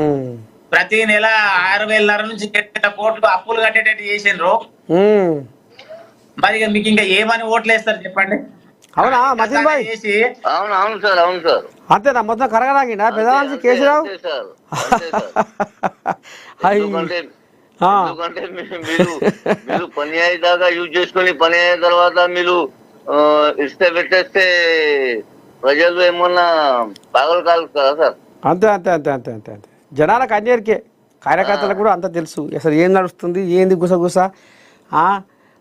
ఉమ్, ప్రతి నెల 6,500 నుంచి 7,000 కోట్లు అప్పులు కట్టేటట్టు చేసిండ్రు. ఉమ్. మరి ఇక మీకు ఇంకా ఏమని ఓట్లు వేస్తారు చెప్పండి? అవునా ఖాళీ మతీన్ ఖజానా భాయ్? చేసి అవును అవును సార్, అవును సార్. అంతేనా మొత్తం కరగరాగిండా పెద్ద అంతే మనిషి అంతే కేసీరావు? అంతే సార్, అంతే సార్. అయ్యి ఎందుకంటే ఆ. ఎందుకంటే మీరు మీరు పని అయ్యేదాకా యూజ్ చేసుకొని పని అయిన తర్వాత మీరు ఇస్తే పెట్టేస్తే ప్రజలు ఏమన్నా పాగలు కాదు కదా సార్. అంతే అంతే అంతే అంతే అంతే అంతే జనాలకు అన్నిరికే ఆ, కార్యకర్తలకు కూడా అంతా తెలుసు అసలు ఏం నడుస్తుంది ఏంది గుసగుస.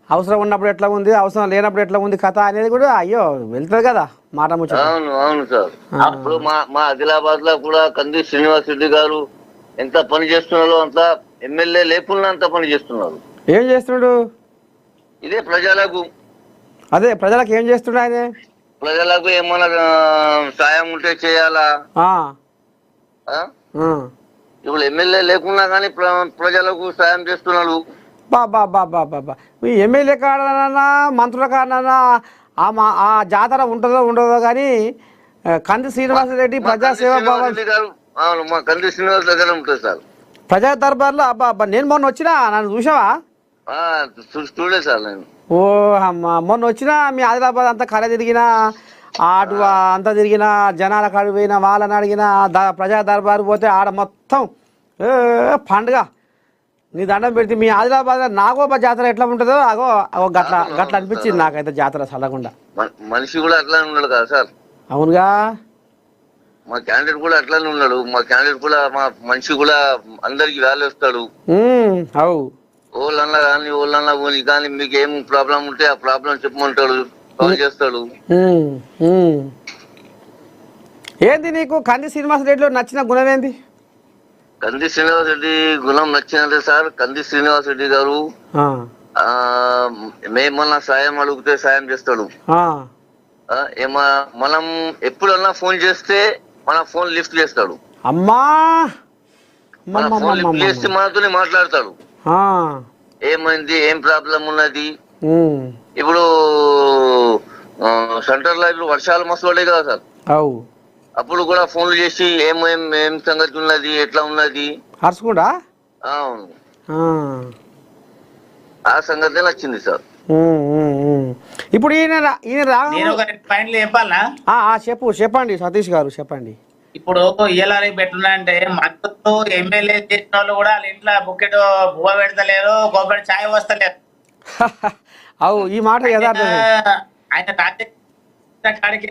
అవసరం ఉన్నప్పుడు ఎట్లా ఉంది అవసరం లేనప్పుడు ఎట్లా ఉంది కథ అనేది కూడా అయ్యో వెళ్తుంది కదా మాట ముచ్చట. అవును అవును సార్. ఆ. ఇప్పుడు మా మా ఆదిలాబాద్ లో కూడా కంది శ్రీనివాస్ రెడ్డి గారు ఎంత పని చేస్తున్నారో అంత ఎమ్మెల్యే లేకుండా అంత పని చేస్తున్నారు. ఏం చేస్తున్నాడు? ఇదే ప్రజలకు అదే ప్రజలకు ఏం చేస్తున్నాడు ఆయన? ప్రజలకు ఏమన్నా సాయం ఉంటే చేయాలా. ఆ, ఆ? ఆ. ఇప్పుడు ఎమ్మెల్యే లేకున్నా కానీ ప్రజలకు సాయం చేస్తున్నాడు. బాబా బాబా బాబా మీ ఎమ్మెల్యే కాడనన్నా మంత్రుల కాడనన్నా ఆ జాతర ఉంటుందో ఉండదో కానీ కంది శ్రీనివాసరెడ్డి మా కంది ప్రజాసేవ శ్రీనివాస్ భవన్ రెడ్డి గారు, అవును, మా కంది శ్రీనివాస్ దగ్గర ఉంటుంది సార్. ప్రజా దర్బార్లో అబ్బా అబ్బా నేను మొన్న వచ్చినా నన్ను చూసావా? ఆ, చూడే సార్ నేను. ఓ అమ్మ మొన్న వచ్చినా మీ ఆదిలాబాద్ అంతా కళ తిరిగిన అటు అంతా తిరిగిన జనాల కాడికి పోయిన వాళ్ళని అడిగిన ప్రజా దర్బారు పోతే ఆడ మొత్తం ఏ పండుగ. నీ దండం పెడితే మీ ఆదిలాబాద్ నాగోబా జాతర ఎట్లా ఉంటుందో అగో అగో గట్ల అవును గట్ల అవును సార్, అనిపించింది అవును. నాకైతే జాతర చల్లకుండా. మనిషి కూడా అట్లానే ఉన్నాడు కదా సార్. అవునుగా. మా క్యాండిడేట్ కూడా అట్లానే ఉన్నాడు. మా క్యాండిడేట్ కూడా మా మనిషి కూడా అందరికి వాల్యూ ఇస్తాడు. అవు ఓళ్ళన్నా కానీ ఓళ్ళన్నా పోనీ కానీ మీకు ఏం ప్రాబ్లం ఉంటే ఆ ప్రాబ్లం చెప్పమంటాడు, సాల్వ్ చేస్తాడు. ఉమ్, ఉమ్. ఏంది నీకు కంది శ్రీనివాసరెడ్డిలో నచ్చిన గుణం ఏంది? కంది శ్రీనివాస్ రెడ్డి గుణం నచ్చినట్టే సార్. కంది శ్రీనివాస్ రెడ్డి గారు ఆ, ఆ మేమన్నా సాయం అడిగితే సాయం చేస్తాడు. ఆ. మనం ఎప్పుడన్నా ఫోన్ చేస్తే మన ఫోన్ లిఫ్ట్ చేస్తాడు. అమ్మా మన ఫోన్ లిఫ్ట్ చేస్తే మనతోనే మాట్లాడతాడు. ఆ. ఏమైంది, ఏం ప్రాబ్లం ఉన్నది. ఉమ్, ఇప్పుడు సెంటర్ లో ఇప్పుడు వర్షాలు మస్తు పడ్డాయి కదా సార్. అవు అప్పుడు కూడా ఫోన్లు చేసి ఏం సంగతి ఉన్నది, ఎట్లా ఉన్నది. అరుచుకుండా. అవును, ఆ. ఆ సంగతే నచ్చింది సార్. ఇప్పుడు ఈయన నేను ఒక 2 పాయింట్లు చెప్పాలా? చెప్పండి సతీష్ గారు చెప్పండి. ఇప్పుడు ఇయ్యాలని పెట్టున్నా అంటే మంత్రులు ఎమ్మెల్యే చేసిన వాళ్ళు కూడా వాళ్ళ ఇంట్లో బుక్కెట్ బువ్వ పెడతలేరు, గోపెడు ఛాయ్ వస్తలేరు. అవు ఈ మాట యథార్థమే. ఆయన రాజ్య కాడికి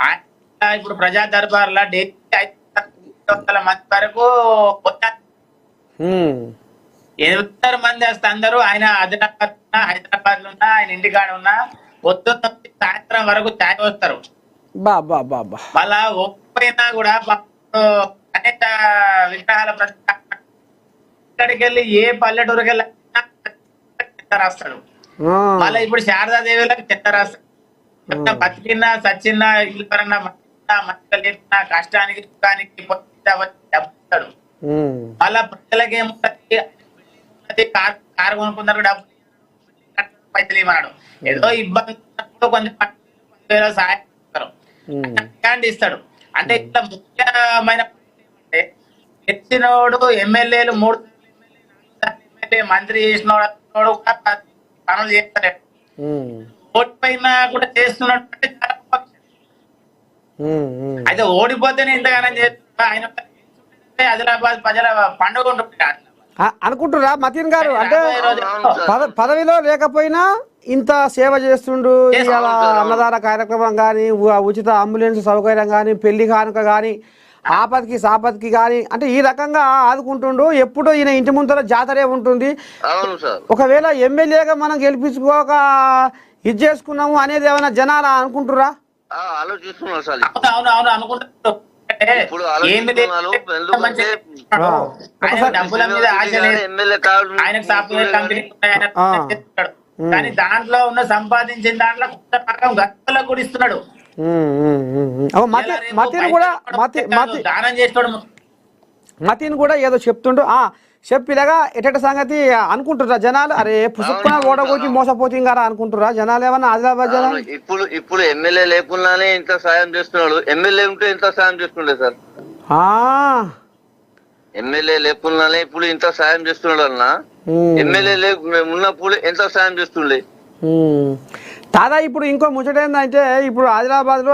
ఆయన ఇప్పుడు ప్రజా దర్బార్లో డైలీ 500 మంది వరకు 800 మంది వస్తే అందరూ ఆయన ఆదిలాబాద్ ఉన్నా హైదరాబాద్ లో ఉన్నా ఆయన ఇంటికాడ ఉన్నా పొద్దున్న నుంచి సాయంత్రం వరకు ఛాయ్ వస్తారు. బాబా బాబా మళ్ళా ఒక్కైనా కూడా అనేక విగ్రహాల ఇక్కడికి వెళ్ళి ఏ పల్లెటూరుకి వెళ్ళి చెత్త రాస్తాడు. మళ్ళీ ఇప్పుడు శారదాదేవిలో చెత్త రాస్తాడు. బతికినా సచ్చిన్నా ఇల్లు పరన్నా మంచిగా లేకున్నా కష్టానికి సుఖానికి డబ్బుతాడు. మళ్ళా ప్రజలకి ఏముంటది, కారు కొనుక్కున్నారు డబ్బులు పైసలు ఇవ్వన్నాడు. ఏదో ఇబ్బంది ఉన్నప్పుడు కొంచెం సహాయం ఇస్తాడు. అంటే ఇట్లా ముఖ్యమైన గెలిచినోడు ఎమ్మెల్యేలు 3 ఎమ్మెల్యే మంత్రి చేసినోడు పనులు చేస్తలేడు. ఓటు పైన కూడా చేస్తున్నట్టు చాలా గొప్ప విషయం. అయితే ఓడిపోతేనే ఇంతగానం చేస్తున్నా ఆయన ఆదిలాబాద్ ప్రజల పండుగ ఉంటుంది అనుకుంటురా మతీన్ గారు? అంటే పదవిలో లేకపోయినా ఇంత సేవ చేస్తుండు. ఇవాళ అన్నదాన కార్యక్రమం కానీ, ఉచిత అంబులెన్స్ సౌకర్యం కానీ, పెళ్లి కానుక కానీ, ఆపత్కి సాపత్కి కానీ అంటే ఈ రకంగా ఆదుకుంటుండు. ఎప్పుడూ ఈయన ఇంటి ముందర జాతరే ఉంటుంది. ఒకవేళ ఎమ్మెల్యేగా మనం గెలిపించుకోక ఇది చేసుకున్నాము అనేది ఏమైనా జనాలు అనుకుంటురా? అవును అనుకుంటారు. డబ్బుల మీద ఆశ లేదు ఆయనకు. సాఫ్ట్వేర్ కంపెనీ కానీ దాంట్లో ఉన్న సంపాదించిన దాంట్లో కొంత భాగం గతంలో కూడా ఇస్తున్నాడు. దానం చేస్తాడు. మతీన్ కూడా ఏదో చెప్తుండు. చెప్పిలాగా ఎట సంగతి అనుకుంటురా జనాలు? అరే పుసుక్కున ఓడగొచ్చి మోసపోతుంది కదా అనుకుంటురా జనాలు? ఏమన్నా ఆదిలాబాద్ జనాలు ఇప్పుడు ఎమ్మెల్యే లేకున్నానే ఇంత సాయం చేస్తున్నాడు. ఎమ్మెల్యే ఉంటే ఇంత సాయం చేస్తుండే సార్. ఎమ్మెల్యే లేకున్నానే ఇప్పుడు ఇంత సాయం చేస్తున్నాడు అన్న. ఎమ్మెల్యే ఉన్నప్పుడు ఎంత సాయం చేస్తుండే. దాదా ఇప్పుడు ఇంకో ముచ్చట ఏంటంటే ఇప్పుడు ఆదిలాబాద్ లో